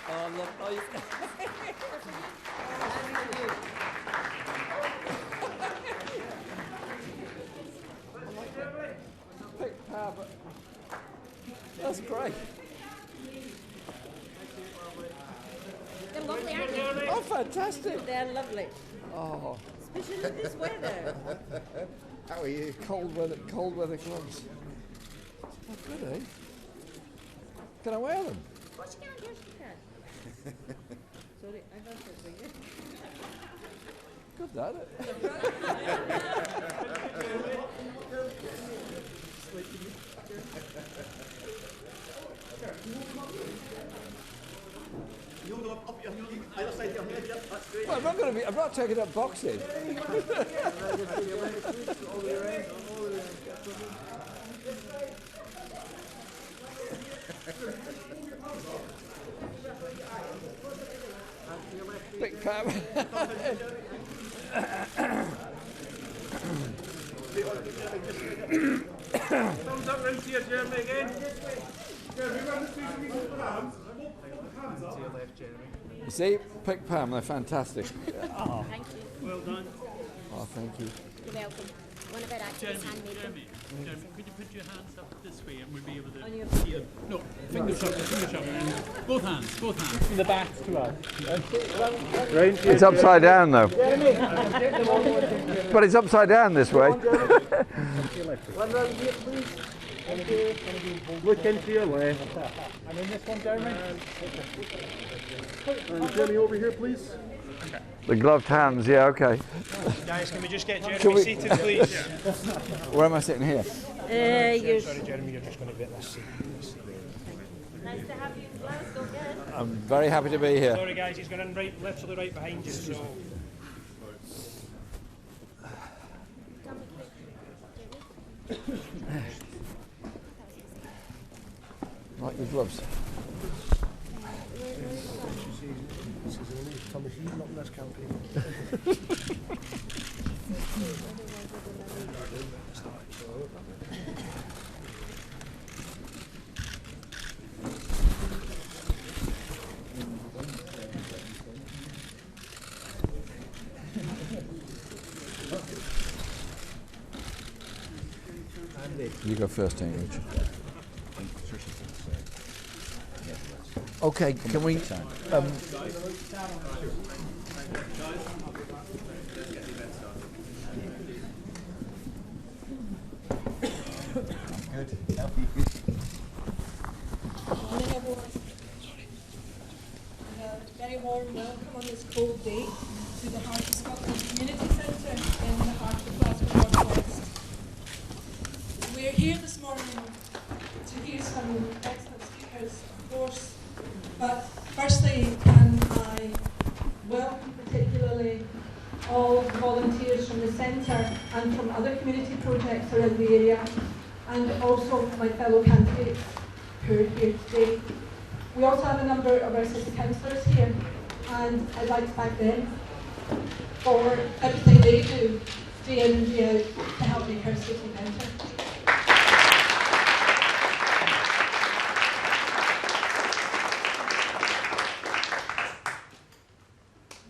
Oh, look. Oh, you... Pick Pam. That's great. They're lovely, aren't they? Oh, fantastic. They're lovely. Oh. Especially in this weather. How are you? Cold weather gloves. Oh, good, eh? Can I wear them? Oh, she can't. Yes, she can. Sorry, I got it for you. Good, that. Well, I'm not taking up boxing. Big Pam. Thumbs up round here, Jeremy, again. You see, pick Pam, they're fantastic. Oh. Thank you. Well done. Oh, thank you. You're welcome. One of our actors handmade them. Jeremy, could you put your hands up this way and we'll be able to On your see them? No, fingers up. Both hands. From the back to us. It's upside down, though. But it's upside down this way. One round here, please. Look into your left. And in this one, Jeremy. And Jeremy, over here, please. The gloved hands, yeah, okay. Guys, can we just get Jeremy seated, please? Where am I sitting here? You're... Sorry, Jeremy, you're just going to get this seat. Nice to have you in Glasgow again. I'm very happy to be here. Sorry, guys, he's going in right, literally right behind you. So. Like your gloves. He's not in this campaign. You go first, Richard. Okay, can we... Morning, everyone. Very warm welcome on this cold day to the Heart of Scotland Community Centre in the heart of Glasgow North West. We're here this morning to hear some excellent speakers, of course, but firstly, can I welcome particularly all the volunteers from the centre and from other community projects around the area, and also my fellow candidates who are here today. We also have a number of our city councillors here, and I'd like to thank them for everything they do day in and day out to help make our city better.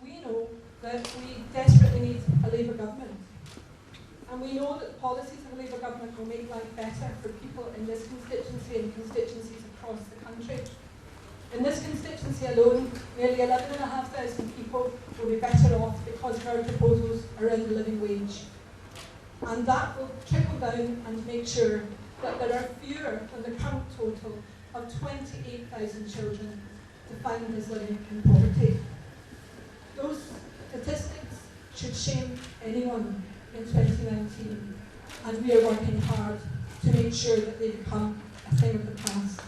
We know that we desperately need a Labour government. And we know that the policies of a Labour government will make life better for people in this constituency and constituencies across the country. In this constituency alone, nearly 11,500 people will be better off because of our proposals around the living wage. And that will trickle down and make sure that there are fewer than the current total of 28,000 children defined as living in poverty. Those statistics should shame anyone in 2019, and we are working hard to make sure that they become a thing of the past.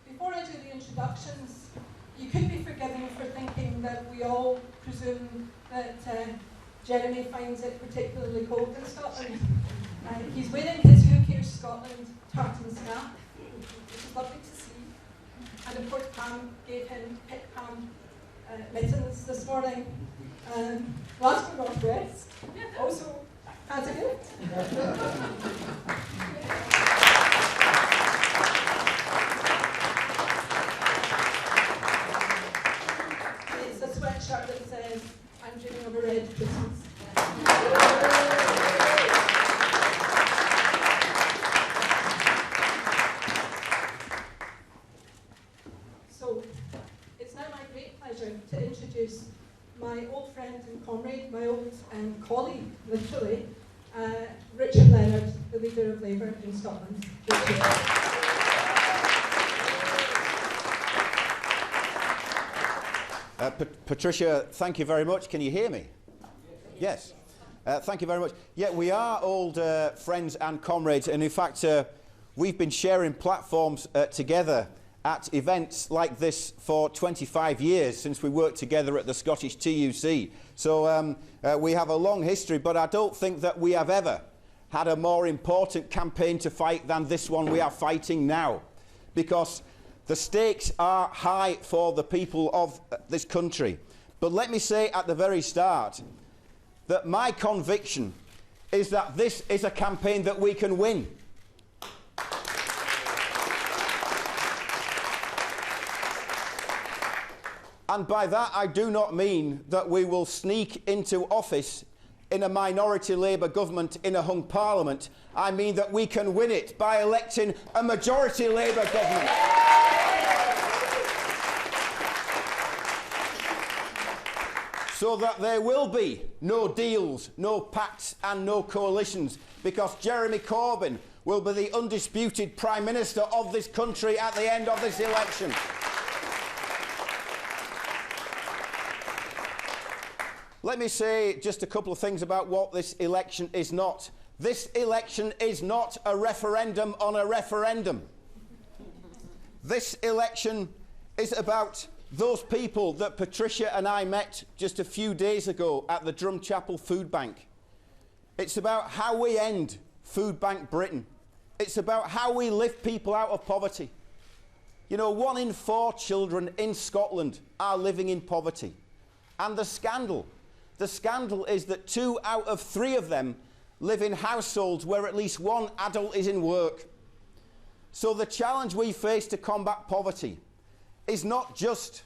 Before I do the introductions, you could be forgiven for thinking that we all presume that Jeremy finds it particularly cold in Scotland. He's wearing his Who Cares Scotland tartan snap, which is lovely to see. And of course, Pam gave him Pick Pam mittens this morning. Glasgow North West also has a gift. leader of Labour in Scotland. Patricia, thank you very much. Can you hear me? Yes. Thank you very much. Yeah, we are old friends and comrades, and in fact, we've been sharing platforms together at events like this for 25 years since we worked together at the Scottish TUC. So we have a long history, but I don't think that we have ever had a more important campaign to fight than this one we are fighting now, because the stakes are high for the people of this country. But let me say at the very start that my conviction is that this is a campaign that we can win. And by that I do not mean that we will sneak into office in a minority Labour government in a hung parliament. I mean that we can win it by electing a majority Labour government. So that there will be no deals, no pacts and no coalitions, because Jeremy Corbyn will be the undisputed Prime Minister of this country at the end of this election. Let me say just a couple of things about what this election is not. This election is not a referendum on a referendum. This election is about those people that Patricia and I met just a few days ago at the Drumchapel Food Bank. It's about how we end Food Bank Britain. It's about how we lift people out of poverty. You know, 1 in 4 children in Scotland are living in poverty. And the scandal is that 2 out of 3 of them live in households where at least one adult is in work. So the challenge we face to combat poverty is not just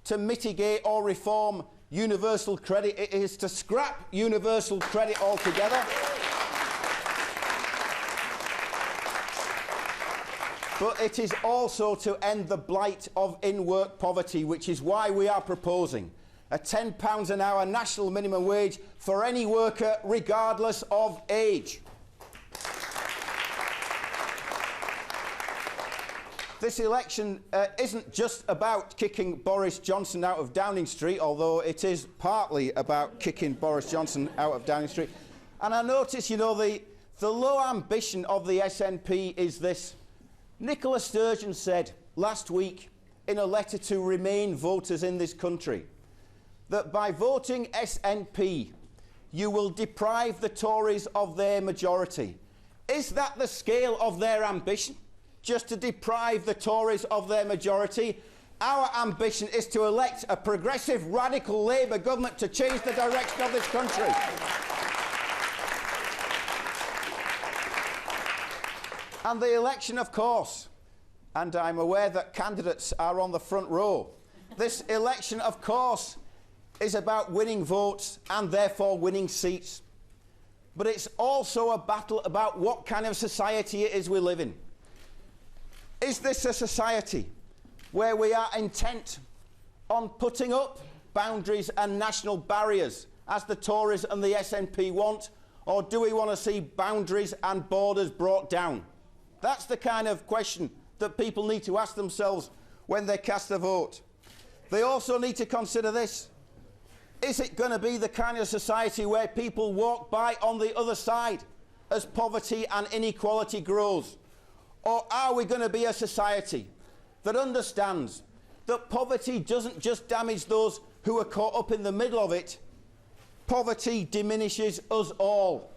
to mitigate or reform universal credit, it is to scrap universal credit altogether. But it is also to end the blight of in-work poverty, which is why we are proposing a £10 an hour national minimum wage for any worker, regardless of age. This election isn't just about kicking Boris Johnson out of Downing Street, although it is partly about kicking Boris Johnson out of Downing Street. And I notice, you know, the low ambition of the SNP is this. Nicola Sturgeon said last week in a letter to Remain voters in this country that by voting SNP, you will deprive the Tories of their majority. Is that the scale of their ambition? Just to deprive the Tories of their majority? Our ambition is to elect a progressive, radical Labour government to change the direction of this country. And the election, of course, and I'm aware that candidates are on the front row, this election, of course, is about winning votes and therefore winning seats. But it's also a battle about what kind of society it is we live in. Is this a society where we are intent on putting up boundaries and national barriers, as the Tories and the SNP want, or do we want to see boundaries and borders brought down? That's the kind of question that people need to ask themselves when they cast their vote. They also need to consider this. Is it going to be the kind of society where people walk by on the other side as poverty and inequality grows? Or are we going to be a society that understands that poverty doesn't just damage those who are caught up in the middle of it, poverty diminishes us all.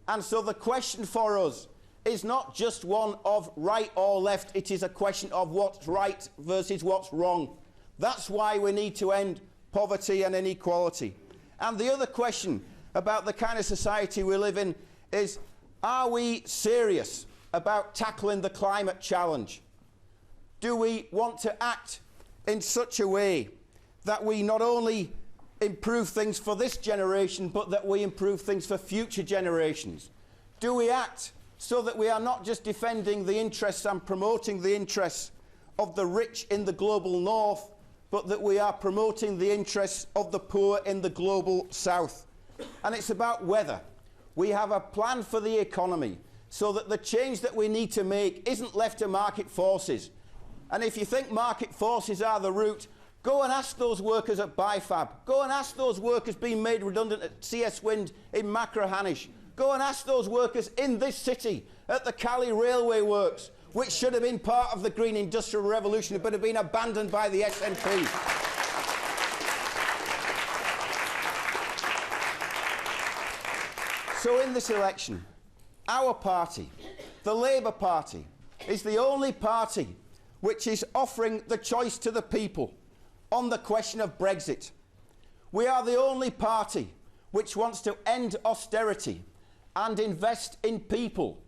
And so the question for us is not just one of right or left, it is a question of what's right versus what's wrong. That's why we need to end poverty and inequality. And the other question about the kind of society we live in is, are we serious about tackling the climate challenge? Do we want to act in such a way that we not only improve things for this generation, but that we improve things for future generations? Do we act so that we are not just defending the interests and promoting the interests of the rich in the global north, but that we are promoting the interests of the poor in the global south? And it's about whether we have a plan for the economy so that the change that we need to make isn't left to market forces. And if you think market forces are the route, go and ask those workers at Bifab. Go and ask those workers being made redundant at CS Wind in Machrihanish. Go and ask those workers in this city at the Cali Railway Works, which should have been part of the Green Industrial Revolution but have been abandoned by the SNP. So in this election, our party, the Labour Party, is the only party which is offering the choice to the people on the question of Brexit. We are the only party which wants to end austerity and invest in people,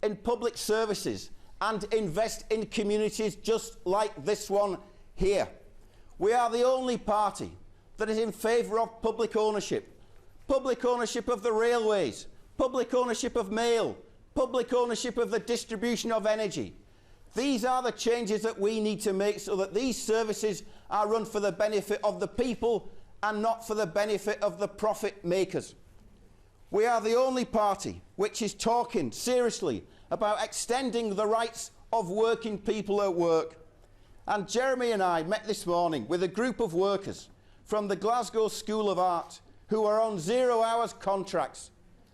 in public services, and invest in communities just like this one here. We are the only party that is in favour of public ownership of the railways, public ownership of mail, public ownership of the distribution of energy. These are the changes that we need to make so that these services are run for the benefit of the people and not for the benefit of the profit makers. We are the only party which is talking seriously about extending the rights of working people at work. And Jeremy and I met this morning with a group of workers from the Glasgow School of Art who are on 0 hours contracts,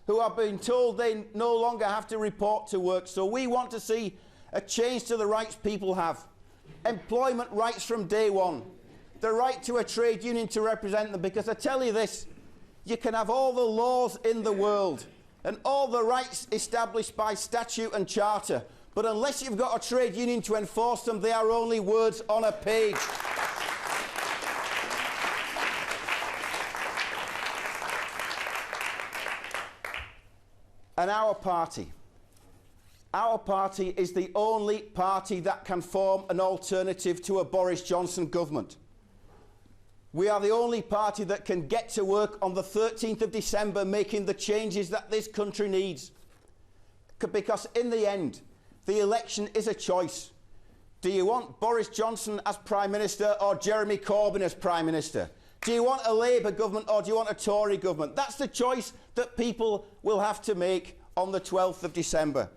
who are being told they no longer have to report to work. So we want to see a change to the rights people have. Employment rights from day one. The right to a trade union to represent them. Because I tell you this, you can have all the laws in the world and all the rights established by statute and charter, but unless you've got a trade union to enforce them, they are only words on a page. And our party is the only party that can form an alternative to a Boris Johnson government. We are the only party that can get to work on the 13th of December making the changes that this country needs. Because in the end, the election is a choice. Do you want Boris Johnson as Prime Minister or Jeremy Corbyn as Prime Minister? Do you want a Labour government or do you want a Tory government? That's the choice that people will have to make on the 12th of December.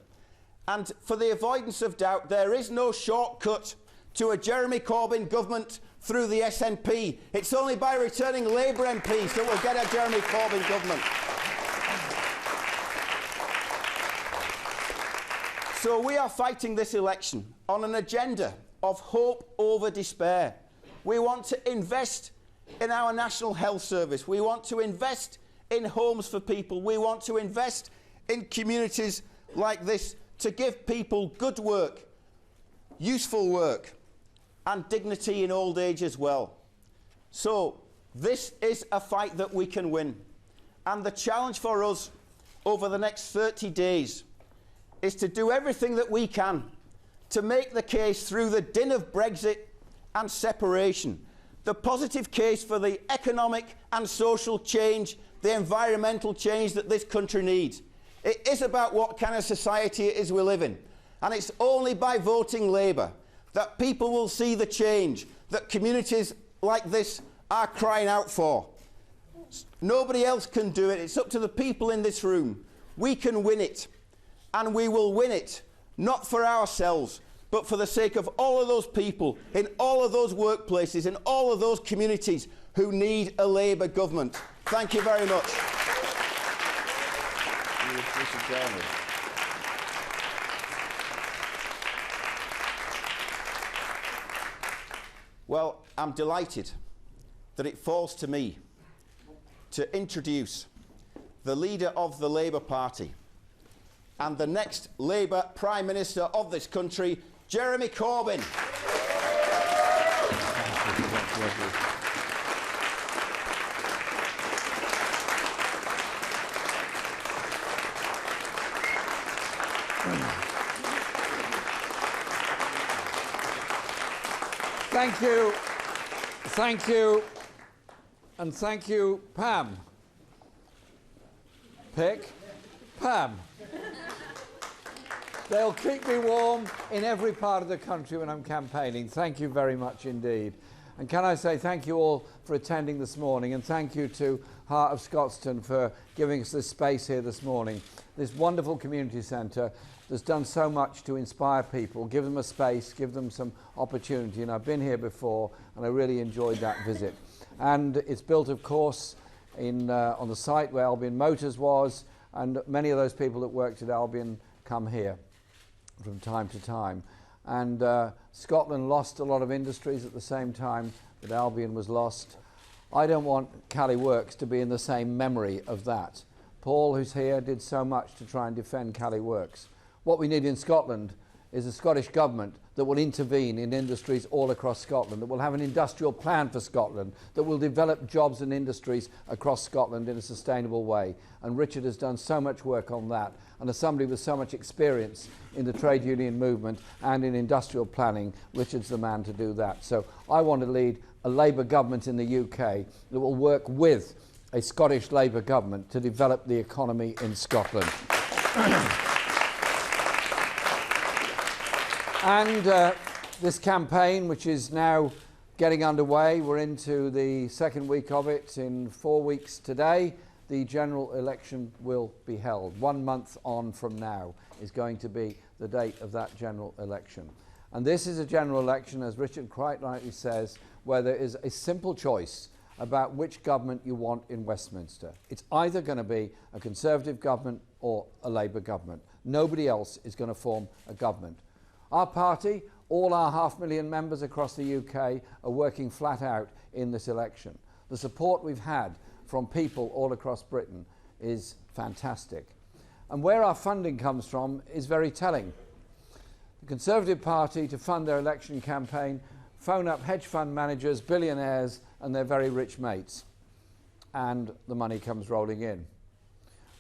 And for the avoidance of doubt, there is no shortcut to a Jeremy Corbyn government through the SNP. It's only by returning Labour MPs that we'll get a Jeremy Corbyn government. So we are fighting this election on an agenda of hope over despair. We want to invest in our National Health Service. We want to invest in homes for people. We want to invest in communities like this to give people good work, useful work, and dignity in old age as well. So this is a fight that we can win. And the challenge for us over the next 30 days is to do everything that we can to make the case through the din of Brexit and separation, the positive case for the economic and social change, the environmental change that this country needs. It is about what kind of society it is we live in. And it's only by voting Labour that people will see the change that communities like this are crying out for. Nobody else can do it. It's up to the people in this room. We can win it. And we will win it, not for ourselves, but for the sake of all of those people in all of those workplaces, in all of those communities who need a Labour government. Thank you very much. Well, I'm delighted that it falls to me to introduce the leader of the Labour Party and the next Labour Prime Minister of this country, Jeremy Corbyn. Thank you, and thank you, Pam. Pam. They'll keep me warm in every part of the country when I'm campaigning. Thank you very much indeed. And can I say thank you all for attending this morning, and thank you to Heart of Scotston for giving us this space here this morning. this wonderful community centre that's done so much to inspire people, give them a space, give them some opportunity. And I've been here before and I really enjoyed that visit. And it's built, of course, on the site where Albion Motors was, and many of those people that worked at Albion come here from time to time. And Scotland lost a lot of industries at the same time that Albion was lost. I don't want Cali Works to be in the same memory of that. Paul, who's here, did so much to try and defend Cali Works. What we need in Scotland is a Scottish government that will intervene in industries all across Scotland, that will have an industrial plan for Scotland, that will develop jobs and industries across Scotland in a sustainable way. And Richard has done so much work on that. And as somebody with so much experience in the trade union movement and in industrial planning, Richard's the man to do that. So I want to lead a Labour government in the UK that will work with a Scottish Labour government to develop the economy in Scotland. And this campaign, which is now getting underway, we're into the second week of it. In 4 weeks today, the general election will be held. 1 month on from now is going to be the date of that general election. And this is a general election, as Richard quite rightly says, where there is a simple choice about which government you want in Westminster. It's either going to be a Conservative government or a Labour government. Nobody else is going to form a government. Our party, all our 500,000 members across the UK, are working flat out in this election. The support we've had from people all across Britain is fantastic. And where our funding comes from is very telling. The Conservative Party, to fund their election campaign, phone up hedge fund managers, billionaires, and their very rich mates. And the money comes rolling in.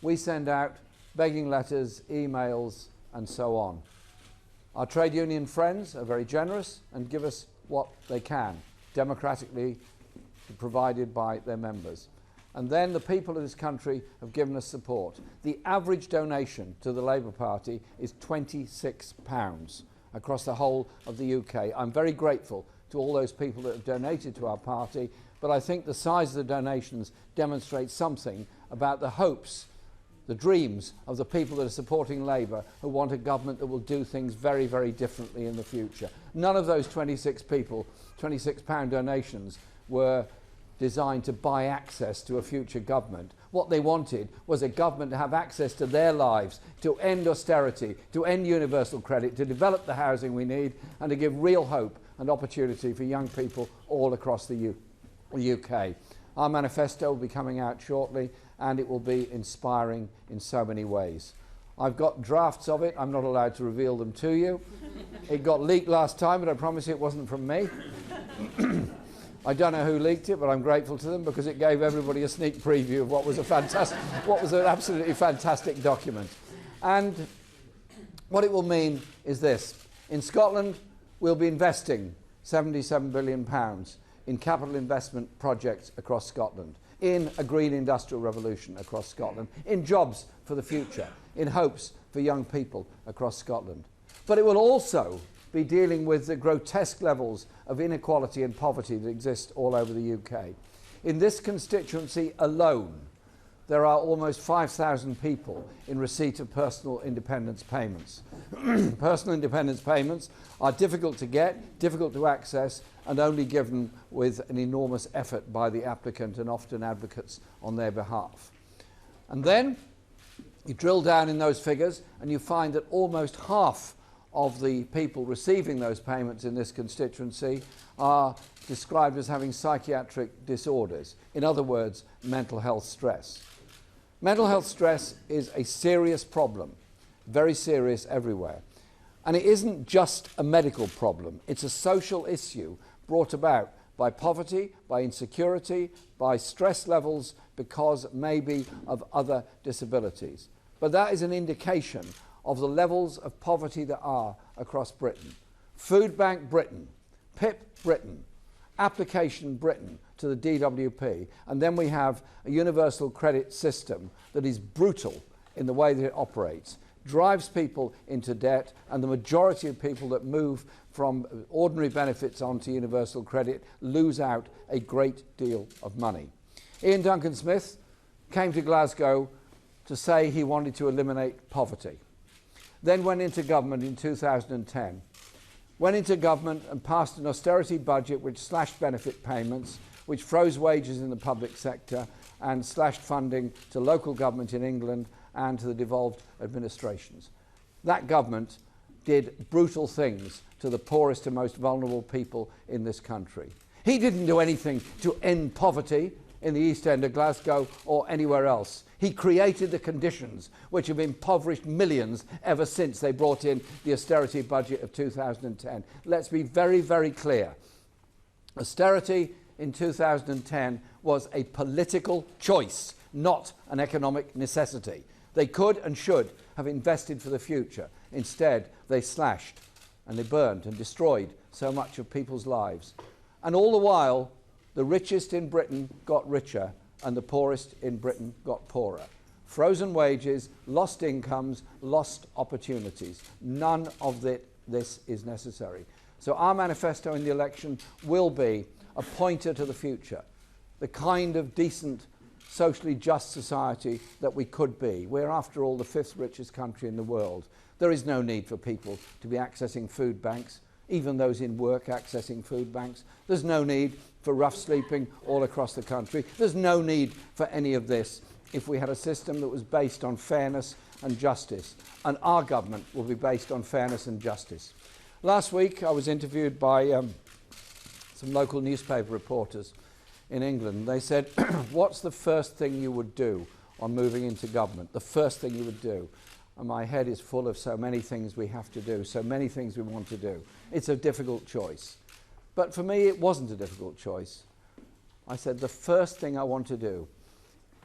We send out begging letters, emails, and so on. Our trade union friends are very generous and give us what they can, democratically provided by their members. And then the people of this country have given us support. The average donation to the Labour Party is £26 across the whole of the UK. I'm very grateful to all those people that have donated to our party, but I think the size of the donations demonstrates something about the hopes, the dreams of the people that are supporting Labour, who want a government that will do things very, very differently in the future. None of those 26 people, £26 donations, were designed to buy access to a future government. What they wanted was a government to have access to their lives, to end austerity, to end universal credit, to develop the housing we need, and to give real hope and opportunity for young people all across the UK. Our manifesto will be coming out shortly, and it will be inspiring in so many ways. I've got drafts of it. I'm not allowed to reveal them to you. It got leaked last time, but I promise you it wasn't from me. I don't know who leaked it, but I'm grateful to them because it gave everybody a sneak preview of what was an absolutely fantastic document. And what it will mean is this. In Scotland, we'll be investing £77 billion in capital investment projects across Scotland, in a green industrial revolution across Scotland, in jobs for the future, in hopes for young people across Scotland. But it will also be dealing with the grotesque levels of inequality and poverty that exist all over the UK. In this constituency alone, there are almost 5,000 people in receipt of personal independence payments. Personal independence payments are difficult to get, difficult to access, and only given with an enormous effort by the applicant and often advocates on their behalf. And then you drill down in those figures and you find that almost half of the people receiving those payments in this constituency are described as having psychiatric disorders. In other words, mental health stress. Mental health stress is a serious problem, very serious everywhere. And it isn't just a medical problem, it's a social issue brought about by poverty, by insecurity, by stress levels because maybe of other disabilities. But that is an indication of the levels of poverty that are across Britain. Food Bank Britain, PIP Britain, Application Britain to the DWP, and then we have a universal credit system that is brutal in the way that it operates, drives people into debt, and the majority of people that move from ordinary benefits onto universal credit lose out a great deal of money. Ian Duncan Smith came to Glasgow to say he wanted to eliminate poverty. Then went into government in 2010. Went into government and passed an austerity budget which slashed benefit payments, which froze wages in the public sector and slashed funding to local government in England and to the devolved administrations. That government did brutal things to the poorest and most vulnerable people in this country. He didn't do anything to end poverty in the East End of Glasgow or anywhere else. He created the conditions which have impoverished millions ever since they brought in the austerity budget of 2010. Let's be very, very clear. Austerity in 2010 was a political choice, not an economic necessity. They could and should have invested for the future. Instead, they slashed and they burned and destroyed so much of people's lives. And all the while, the richest in Britain got richer and the poorest in Britain got poorer. Frozen wages, lost incomes, lost opportunities. None of this is necessary. So our manifesto in the election will be a pointer to the future, the kind of decent, socially just society that we could be. We're, after all, the 5th richest country in the world. There is no need for people to be accessing food banks, even those in work accessing food banks. There's no need for rough sleeping all across the country. There's no need for any of this if we had a system that was based on fairness and justice. And our government will be based on fairness and justice. Last week I was interviewed by some local newspaper reporters in England. They said, what's the first thing you would do on moving into government? The first thing you would do. And my head is full of so many things we have to do, so many things we want to do. It's a difficult choice. But for me, it wasn't a difficult choice. I said, the first thing I want to do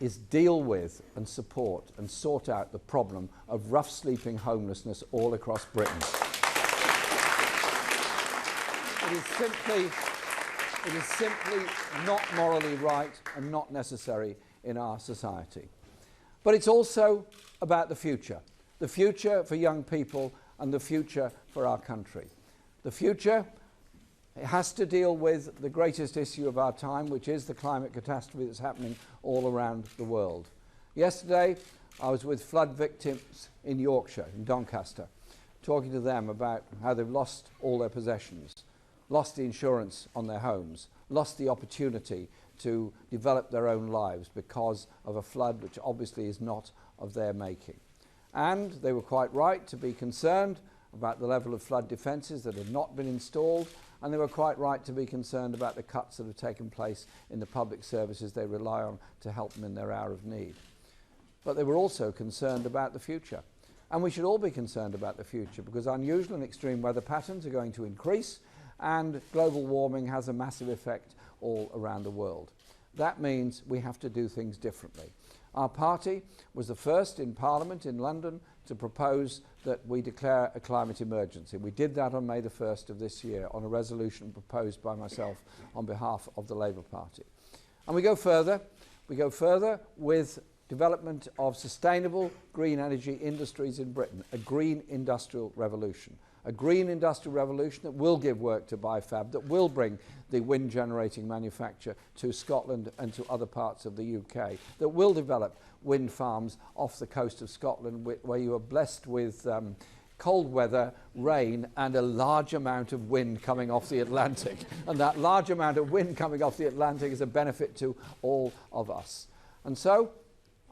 is deal with and support and sort out the problem of rough sleeping homelessness all across Britain. It is simply not morally right and not necessary in our society. But it's also about the future for young people and the future for our country. The future, it has to deal with the greatest issue of our time, which is the climate catastrophe that's happening all around the world. Yesterday, I was with flood victims in Yorkshire, in Doncaster, talking to them about how they've lost all their possessions, lost the insurance on their homes, lost the opportunity to develop their own lives because of a flood which obviously is not of their making. And they were quite right to be concerned about the level of flood defences that had not been installed, and they were quite right to be concerned about the cuts that have taken place in the public services they rely on to help them in their hour of need. But they were also concerned about the future. And we should all be concerned about the future, because unusual and extreme weather patterns are going to increase, and global warming has a massive effect all around the world. That means we have to do things differently. Our party was the first in Parliament in London to propose that we declare a climate emergency. We did that on May the 1st of this year on a resolution proposed by myself on behalf of the Labour Party. And we go further. We go further with development of sustainable green energy industries in Britain, a green industrial revolution. A green industrial revolution that will give work to Bifab, that will bring the wind generating manufacture to Scotland and to other parts of the UK, that will develop wind farms off the coast of Scotland where you are blessed with cold weather, rain and a large amount of wind coming off the Atlantic. And that large amount of wind coming off the Atlantic is a benefit to all of us. And so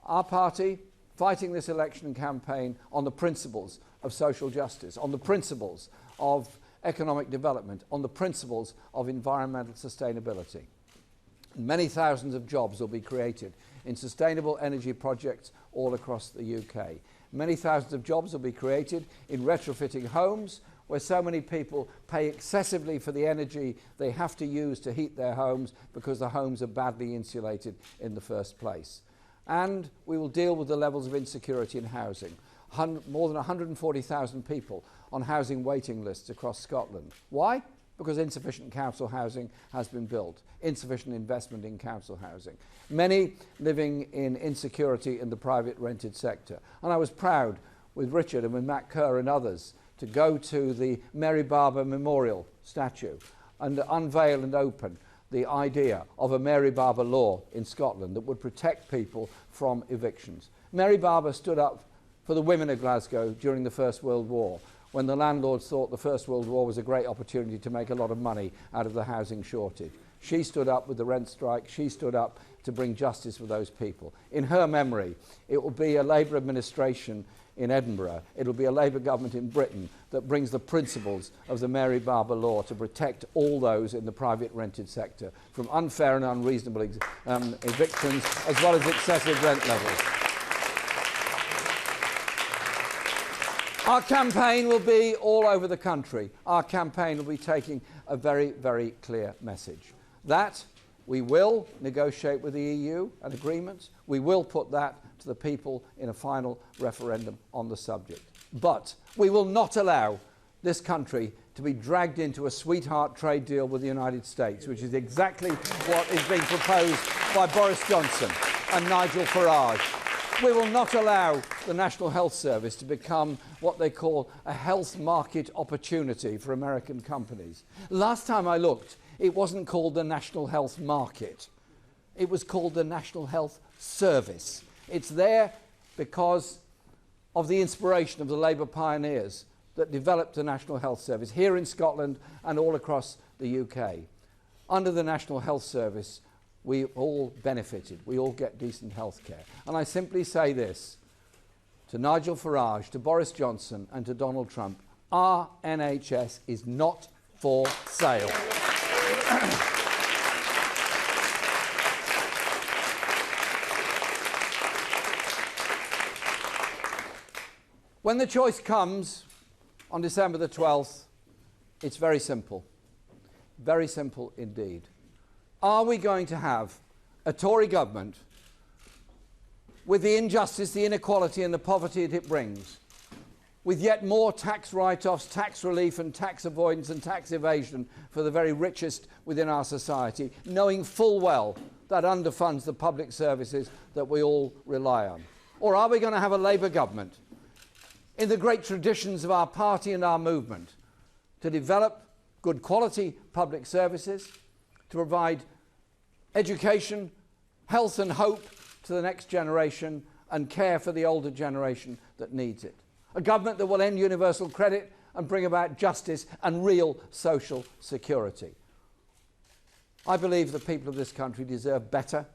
our party, fighting this election campaign on the principles of social justice, on the principles of economic development, on the principles of environmental sustainability. Many thousands of jobs will be created in sustainable energy projects all across the UK. Many thousands of jobs will be created in retrofitting homes, where so many people pay excessively for the energy they have to use to heat their homes because the homes are badly insulated in the first place. And we will deal with the levels of insecurity in housing. More than 140,000 people on housing waiting lists across Scotland. Why? Because insufficient council housing has been built, insufficient investment in council housing. Many living in insecurity in the private rented sector. And I was proud with Richard and with Matt Kerr and others to go to the Mary Barber Memorial statue and unveil and open the idea of a Mary Barber law in Scotland that would protect people from evictions. Mary Barber stood up for the women of Glasgow during the First World War, when the landlords thought the First World War was a great opportunity to make a lot of money out of the housing shortage. She stood up with the rent strike. She stood up to bring justice for those people. In her memory, it will be a Labour administration in Edinburgh, it will be a Labour government in Britain that brings the principles of the Mary Barber law to protect all those in the private rented sector from unfair and unreasonable evictions, as well as excessive rent levels. Our campaign will be all over the country. Our campaign will be taking a very, very clear message. That we will negotiate with the EU an agreement. We will put that to the people in a final referendum on the subject. But we will not allow this country to be dragged into a sweetheart trade deal with the United States, which is exactly what is being proposed by Boris Johnson and Nigel Farage. We will not allow the National Health Service to become what they call a health market opportunity for American companies. Last time I looked, it wasn't called the National Health Market. It was called the National Health Service. It's there because of the inspiration of the Labour pioneers that developed the National Health Service here in Scotland and all across the UK. Under the National Health Service, we all benefited. We all get decent health care. And I simply say this to Nigel Farage, to Boris Johnson and to Donald Trump: our NHS is not for sale. When the choice comes on December the 12th, it's very simple. Very simple indeed. Are we going to have a Tory government with the injustice, the inequality and the poverty that it brings, with yet more tax write-offs, tax relief and tax avoidance and tax evasion for the very richest within our society, knowing full well that underfunds the public services that we all rely on? Or are we going to have a Labour government in the great traditions of our party and our movement to develop good quality public services, to provide education, health and hope to the next generation and care for the older generation that needs it? A government that will end universal credit and bring about justice and real social security. I believe the people of this country deserve better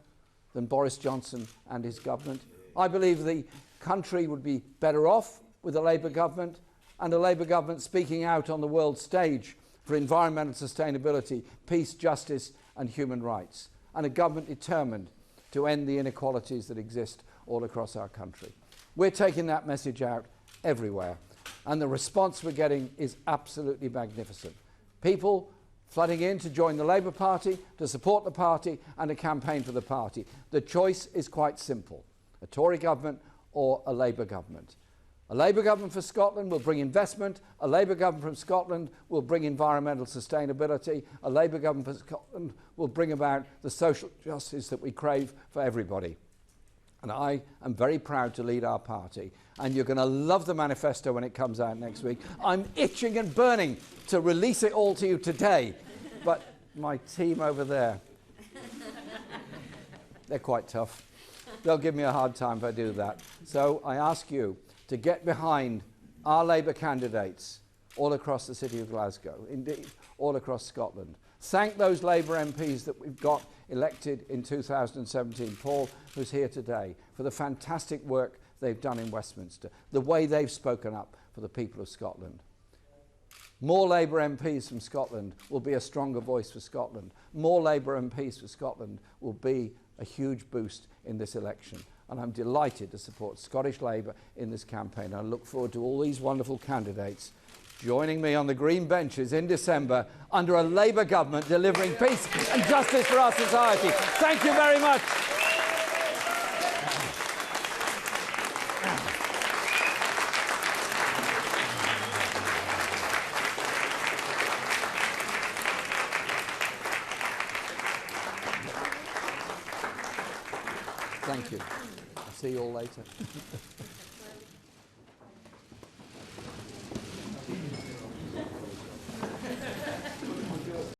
than Boris Johnson and his government. I believe the country would be better off with a Labour government, and a Labour government speaking out on the world stage for environmental sustainability, peace, justice and human rights, and a government determined to end the inequalities that exist all across our country. We're taking that message out everywhere, and the response we're getting is absolutely magnificent. People flooding in to join the Labour Party, to support the party and to campaign for the party. The choice is quite simple: a Tory government or a Labour government. A Labour government for Scotland will bring investment. A Labour government from Scotland will bring environmental sustainability. A Labour government for Scotland will bring about the social justice that we crave for everybody. And I am very proud to lead our party. And you're going to love the manifesto when it comes out next week. I'm itching and burning to release it all to you today. But my team over there, they're quite tough. They'll give me a hard time if I do that. So I ask you to get behind our Labour candidates all across the city of Glasgow, indeed all across Scotland. Thank those Labour MPs that we've got elected in 2017, Paul, who's here today, for the fantastic work they've done in Westminster, the way they've spoken up for the people of Scotland. More Labour MPs from Scotland will be a stronger voice for Scotland. More Labour MPs for Scotland will be a huge boost in this election. And I'm delighted to support Scottish Labour in this campaign. I look forward to all these wonderful candidates joining me on the green benches in December under a Labour government delivering peace and justice for our society. Thank you very much. Thank you. I'll see you all later.